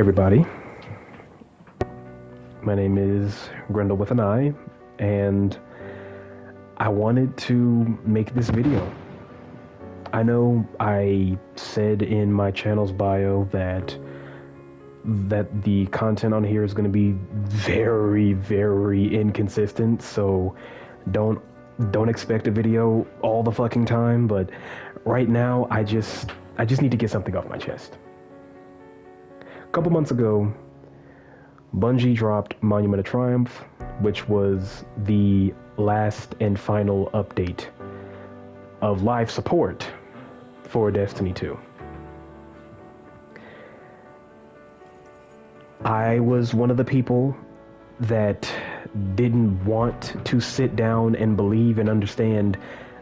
everybody, my name is Grendel with an I, and I wanted to make this video. I know I said in my channel's bio that the content on here is going to be very inconsistent, so don't expect a video all the fucking time, but right now I just need to get something off my chest. A couple months ago, Bungie dropped Monument of Triumph, which was the last and final update of live support for Destiny 2. I was one of the people that didn't want to sit down and believe and understand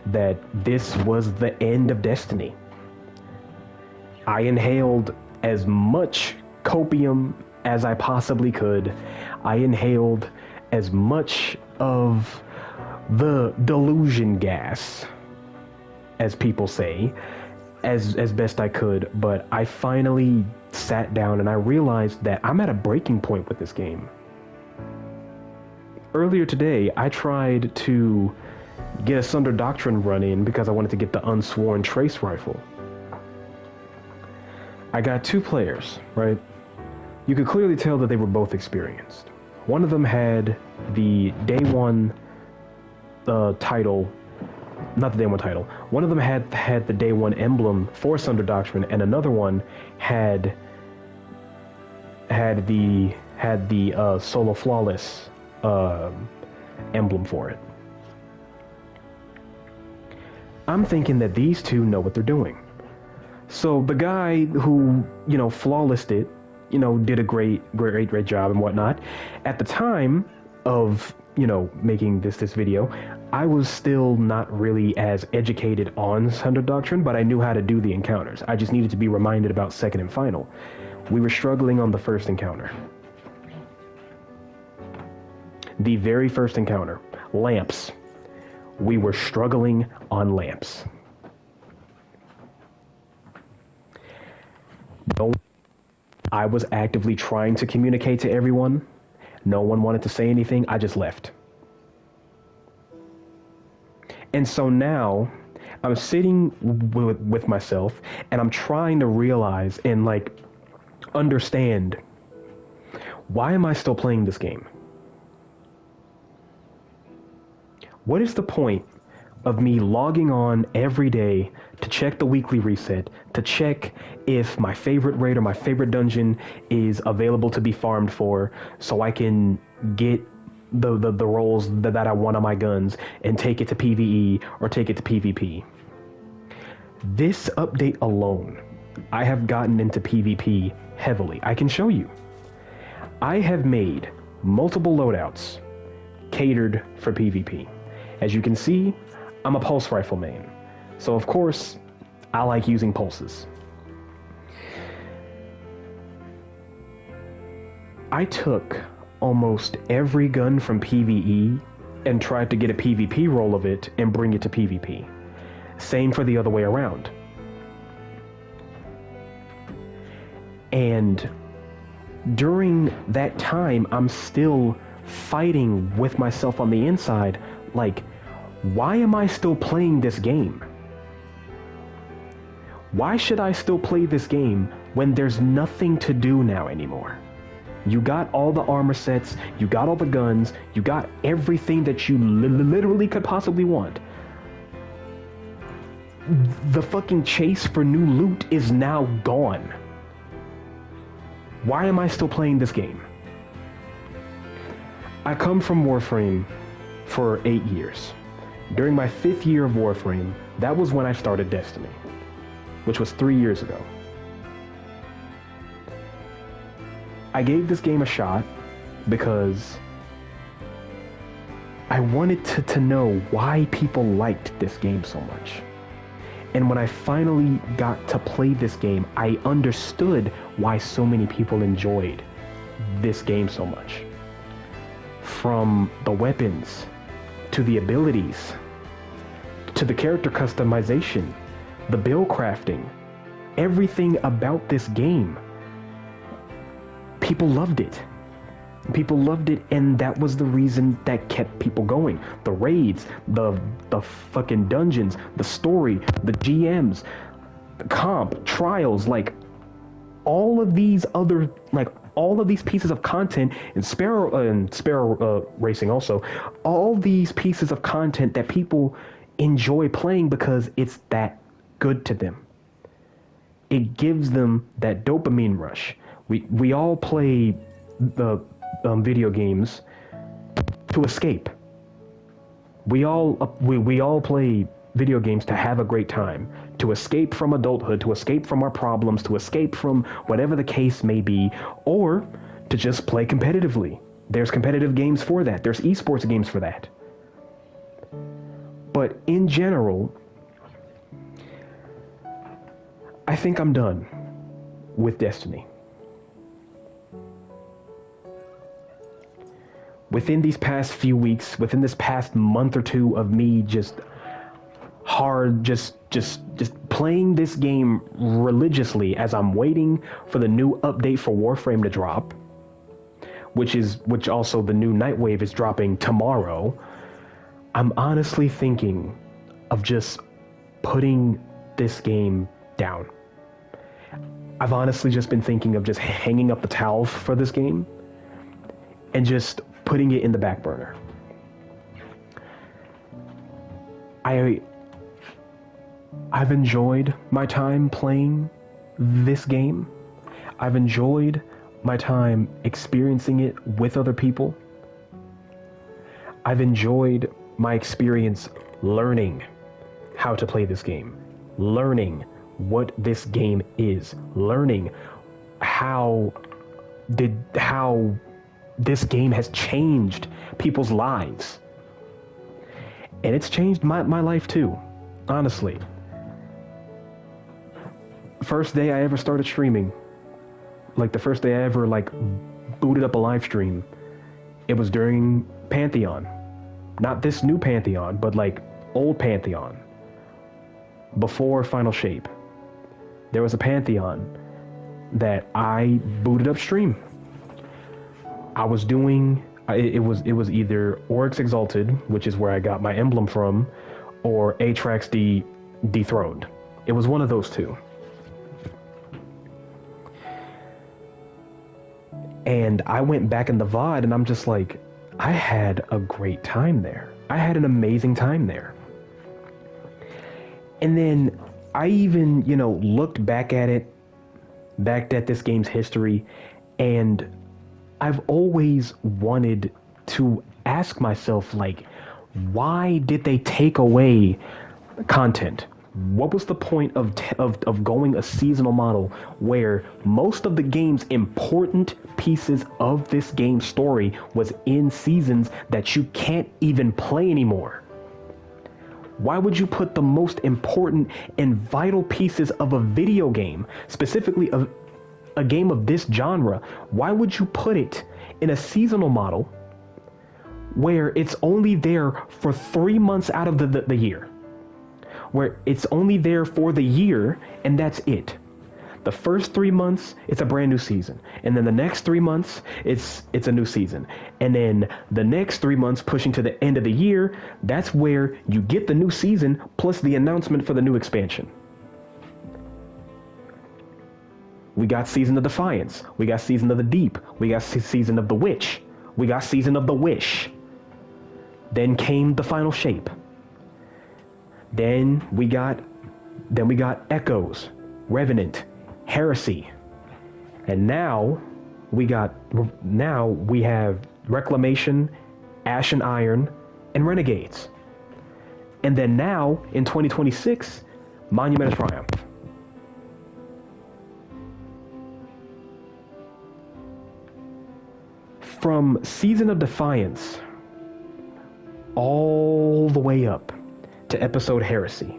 that this was the end of Destiny. I inhaled as much copium as I possibly could. I inhaled as much of the delusion gas, as people say, as best I could, but I finally sat down and I realized that I'm at a breaking point with this game. Earlier today, I tried to get a Sunder Doctrine run in because I wanted to get the Unsworn Trace Rifle. I got two players, right? You could clearly tell that they were both experienced. One of them had the Day 1 title, not the Day 1 title. One of them had the Day 1 emblem for Sunder Doctrine, and another one had the Solo Flawless emblem for it. I'm thinking that these two know what they're doing. So the guy who, flawlessed it, did a great job and whatnot. At the time of, making this video, I was still not really as educated on Sunder Doctrine, but I knew how to do the encounters. I just needed to be reminded about second and final. We were struggling on the first encounter. The very first encounter, lamps. We were struggling on lamps. I was actively trying to communicate to everyone. No one wanted to say anything. I just left. And so now I'm sitting with myself and I'm trying to realize and understand, why am I still playing this game? What is the point of me logging on every day to check the weekly reset, to check if my favorite raid or my favorite dungeon is available to be farmed for, so I can get the rolls that I want on my guns and take it to PvE or take it to PvP? This update alone, I have gotten into PvP heavily. I can show you. I have made multiple loadouts catered for PvP. As you can see, I'm a pulse rifle main, so of course, I like using pulses. I took almost every gun from PvE and tried to get a PvP roll of it and bring it to PvP. Same for the other way around. And during that time, I'm still fighting with myself on the inside, why am I still playing this game? Why should I still play this game when there's nothing to do now anymore? You got all the armor sets, you got all the guns, you got everything that you literally could possibly want. The fucking chase for new loot is now gone. Why am I still playing this game? I come from Warframe for 8 years. During my 5th year of Warframe, that was when I started Destiny, which was 3 years ago. I gave this game a shot because I wanted to know why people liked this game so much. And when I finally got to play this game, I understood why so many people enjoyed this game so much. From the weapons, to the abilities, to the character customization, the build crafting, everything about this game people loved it. People loved it, and that was the reason that kept people going. The raids, the fucking dungeons, the story, the GMs, the comp, trials, like all of these other, like all of these pieces of content, and Sparrow Racing also, all these pieces of content that people enjoy playing because it's that good to them. It gives them that dopamine rush. We all play the video games to escape. We all play video games to have a great time, to escape from adulthood, to escape from our problems, to escape from whatever the case may be, or to just play competitively. There's competitive games for that. There's esports games for that. But in general, I think I'm done with Destiny. Within these past few weeks, within this past month or two of me just playing this game religiously as I'm waiting for the new update for Warframe to drop, which also the new Nightwave is dropping tomorrow, I'm honestly thinking of just putting this game down. I've honestly just been thinking of just hanging up the towel for this game and just putting it in the back burner. I've enjoyed my time playing this game. I've enjoyed my time experiencing it with other people. I've enjoyed my experience learning how to play this game, learning what this game is, learning how this game has changed people's lives. And it's changed my life too, honestly. First day I ever started streaming, like the first day I ever booted up a live stream, it was during Pantheon. Not this new Pantheon, but old Pantheon. Before Final Shape. There was a Pantheon that I booted up stream. I was doing, it was either Oryx Exalted, which is where I got my emblem from, or Atrax Dethroned. It was one of those two. And I went back in the VOD and I'm just like, I had a great time there. I had an amazing time there. And then I even, looked back at this game's history, and I've always wanted to ask myself, why did they take away content? What was the point of going a seasonal model where most of the game's important pieces of this game's story was in seasons that you can't even play anymore? Why would you put the most important and vital pieces of a video game, specifically of a game of this genre, why would you put it in a seasonal model where it's only there for 3 months out of the year? Where it's only there for the year, and that's it. The first 3 months, it's a brand new season. And then the next 3 months, it's a new season. And then the next 3 months, pushing to the end of the year, that's where you get the new season, plus the announcement for the new expansion. We got Season of Defiance. We got Season of the Deep. We got Season of the Witch. We got Season of the Wish. Then came the Final Shape. Then we got Echoes, Revenant, Heresy. And now we have Reclamation, Ashen Iron, and Renegades. And then now in 2026, Monument of Triumph. From Season of Defiance all the way up to Episode Heresy,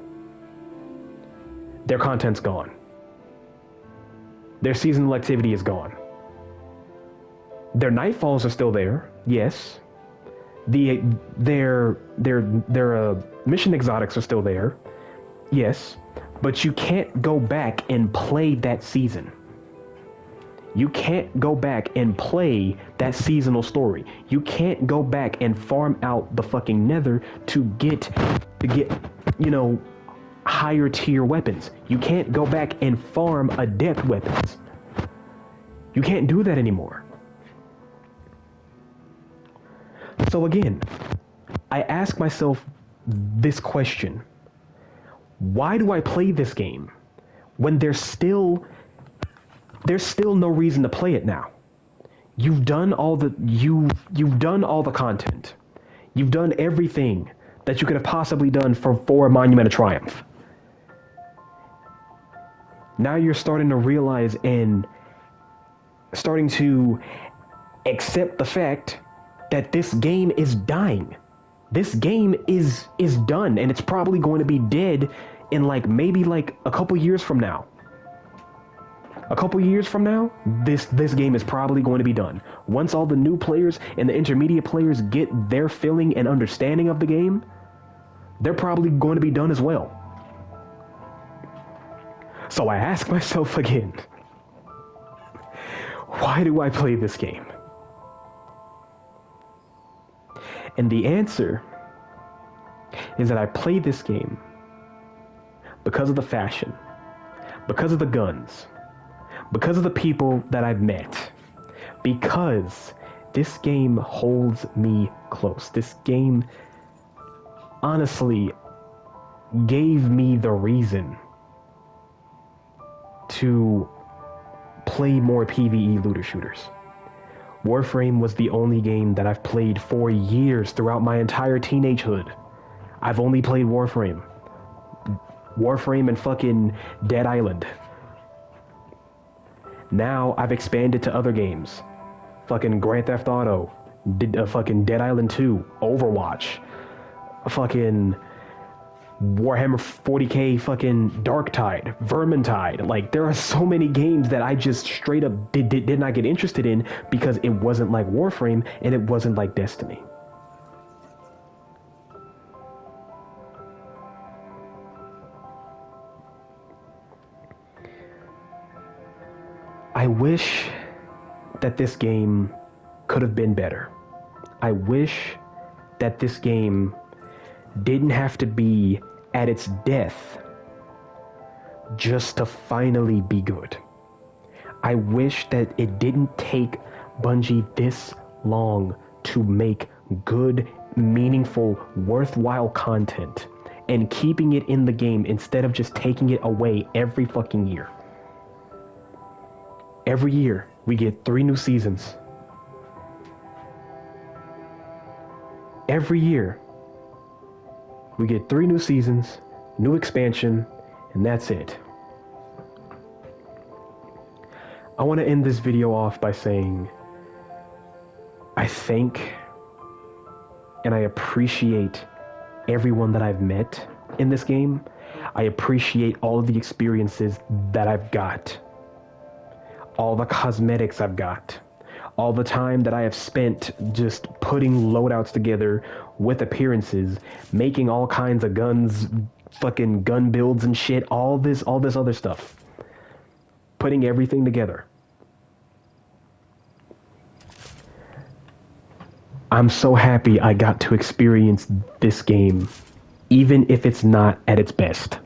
their content's gone. Their seasonal activity is gone. Their Nightfalls are still there, yes. Their mission exotics are still there, yes. But you can't go back and play that season. You can't go back and play that seasonal story. You can't go back and farm out the fucking nether to get, you know, higher tier weapons. You can't go back and farm adept weapons. You can't do that anymore. So again, I ask myself this question. Why do I play this game when there's still no reason to play it now? You've done all the content. You've done everything that you could have possibly done for a Monument of Triumph. Now you're starting to realize and starting to accept the fact that this game is dying. This game is done, and it's probably going to be dead in maybe a couple years from now. A couple years from now, this game is probably going to be done. Once all the new players and the intermediate players get their feeling and understanding of the game, they're probably going to be done as well. So I ask myself again, why do I play this game? And the answer is that I play this game because of the fashion, because of the guns, because of the people that I've met, because this game holds me close. This game honestly gave me the reason to play more PvE looter shooters. Warframe was the only game that I've played for years throughout my entire teenagehood. I've only played Warframe. Warframe and fucking Dead Island. Now I've expanded to other games. Fucking Grand Theft Auto, fucking Dead Island 2, Overwatch, fucking Warhammer 40k, fucking Darktide, Vermintide. There are so many games that I just straight up did not get interested in because it wasn't like Warframe and it wasn't like Destiny. I wish that this game could have been better. I wish that this game didn't have to be at its death just to finally be good. I wish that it didn't take Bungie this long to make good, meaningful, worthwhile content and keeping it in the game instead of just taking it away every fucking year. Every year, we get 3 new seasons. Every year, we get 3 new seasons, new expansion, and that's it. I want to end this video off by saying I thank and I appreciate everyone that I've met in this game. I appreciate all of the experiences that I've got. All the cosmetics I've got, all the time that I have spent just putting loadouts together with appearances, making all kinds of guns, fucking gun builds and shit, all this other stuff. Putting everything together. I'm so happy I got to experience this game, even if it's not at its best.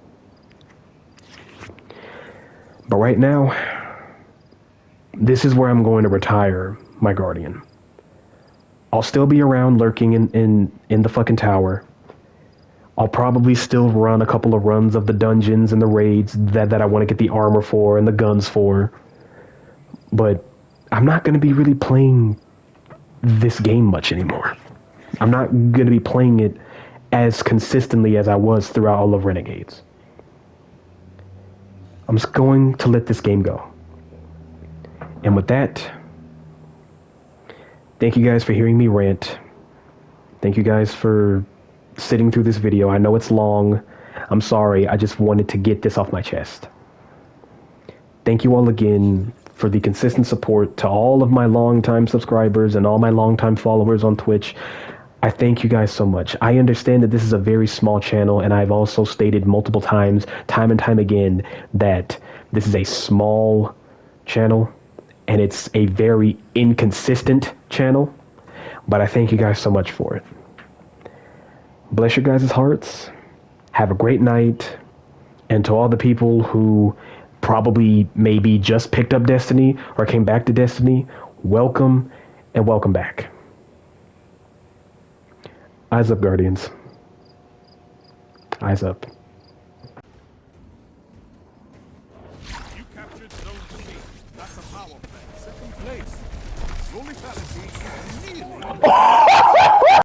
But right now, this is where I'm going to retire my Guardian. I'll still be around lurking in the fucking tower. I'll probably still run a couple of runs of the dungeons and the raids that I want to get the armor for and the guns for. But I'm not going to be really playing this game much anymore. I'm not going to be playing it as consistently as I was throughout all of Renegades. I'm just going to let this game go. And with that, thank you guys for hearing me rant. Thank you guys for sitting through this video. I know it's long. I'm sorry. I just wanted to get this off my chest. Thank you all again for the consistent support to all of my longtime subscribers and all my longtime followers on Twitch. I thank you guys so much. I understand that this is a very small channel, and I've also stated multiple times, time and time again, that this is a small channel. and it's a very inconsistent channel, but I thank you guys so much for it. Bless your guys' hearts. Have a great night. And to all the people who probably maybe just picked up Destiny or came back to Destiny, welcome and welcome back. Eyes up, Guardians. Eyes up.